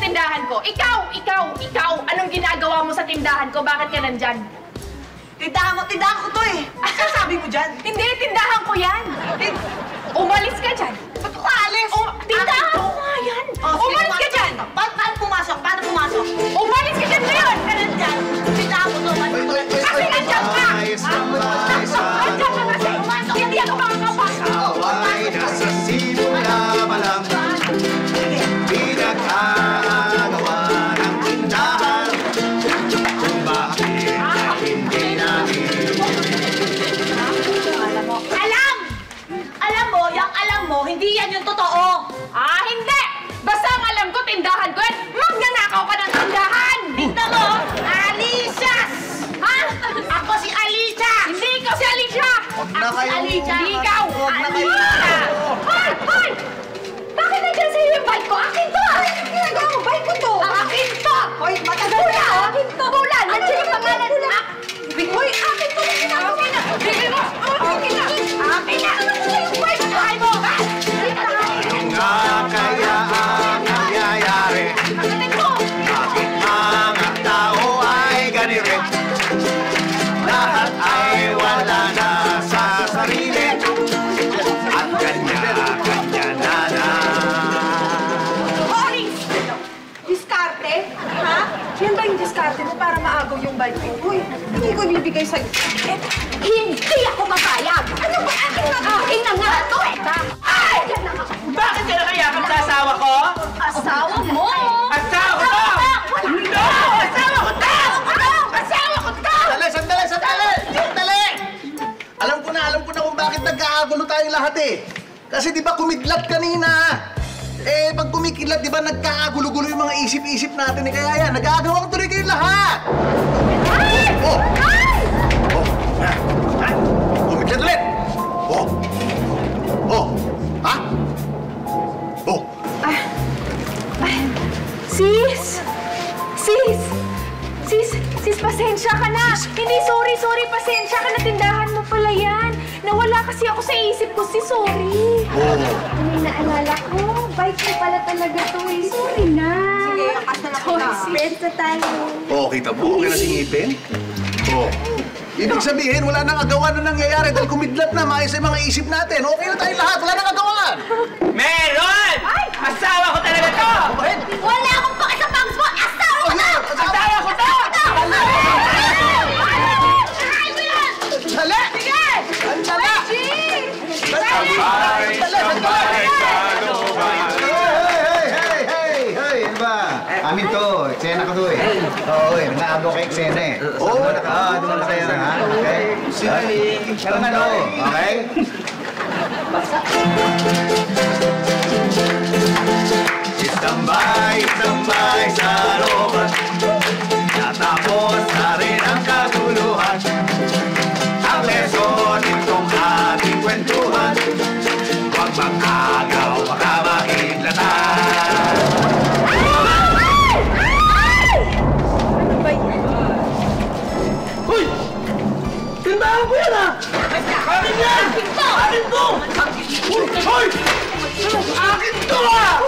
tindahan ko. Ikaw! Anong ginagawa mo sa tindahan ko? Bakit ka nandyan? Tindahan ko to eh. Sasabi mo dyan? Hindi, tindahan ko yan. Umalis ka dyan. Ba't ko alis? Tindahan ko nga yan. Umalis ka dyan. Paano pumasok? Umalis ka dyan ngayon. Ka nandyan. Tindahan ko to. Kasi nandyan ka. Nandyan ka kasi. Umasok. Hindi ako makakapasok. Away na sa simula pa lang. Pinag-agawa ng tindahan. Kung bakit hindi namin. Alam mo, hindi yan yung totoo. Hindi! Basta ang alam ko, tindahan ko yan. Magnanakaw ka ng tindahan. Tignan mo, Alicia's! Ha? Ako si Alicia! Hindi ikaw si Alicia! Huwag na kayo. Alicia! Hindi ikaw! Huwag na kayo. Alicia! Hoy! Bakit nandiyan sa'yo yung bike ko? Akin to! Ano ginagawa mo? Bike ko to! Akin to! Hoy, matagal na Kuya! ako. Akin to! Bulan! Nandiyan yung pangalan! Hoy! Akin to! Akin na! Bigay mo! Akin na! Akin na! Yung bike ko! Ay mo! Ano nga kaya ang nangyayari? Akin ko! Bakit mga tao ay ganire? Lahat ay wala na sa sarili. At kanya-kanya na. Hoy! Diskarte? Ha? Yan ba yung diskarte mo para maagaw yung bike ko? Uy, hindi ko bibigay sa'yo. Hindi ako mapayag! Ano ba? Akin na nga ito eh! Ay! Bakit ka nakayakap sa asawa ko? Asawa mo! Asawa ko to! No! Asawa ko to! Asawa ko to! Sandali! Alam ko na kung bakit nagkakagulo tayong lahat eh. Kasi di ba kumidlat kanina? Eh, pag kumikidlat, di ba nagkakagulo-gulo yung mga isip-isip natin eh. Kaya yan, nag-aagawang tuloy kayong lahat. Oh! Kumidlat ulit! Ha? Sis, pasensya ka na. Hindi, sorry, pasensya ka na. Tindahan mo pala yan. Nawala kasi ako sa isip ko, sorry. May naalala ko. Bike mo pala talaga to eh. Sorry na. Sige, lakas na lang na. Friends na tayo. Kita mo? Okay na singipin? Ibig sabihin, wala nang agawan na nangyayari dahil kumidlat na, maayos sa mga isip natin. Okay na tayong lahat, wala nang agawan! Meron! Asawa ko talaga to! Wala akong pakisapangs mo! Asawa ko na! Asawa ko to! Dali! Sige! Andala! Hey! Ano ba? Amin to. Eksena ko to eh. Oo eh. Nang-agaw kay eksena eh. Oo. Doon na tayo na ha? Okay? Parang ano? Okay? Tambay sa looban. Natapos na rin ang kaguluhan. Ang lesson itong ating kwentuhan. Huwag mag-agaw, baka makidlatan. Hoy! Tindahan ko yan ah! Akin yan! Akin to! Hoy! Akin to ah!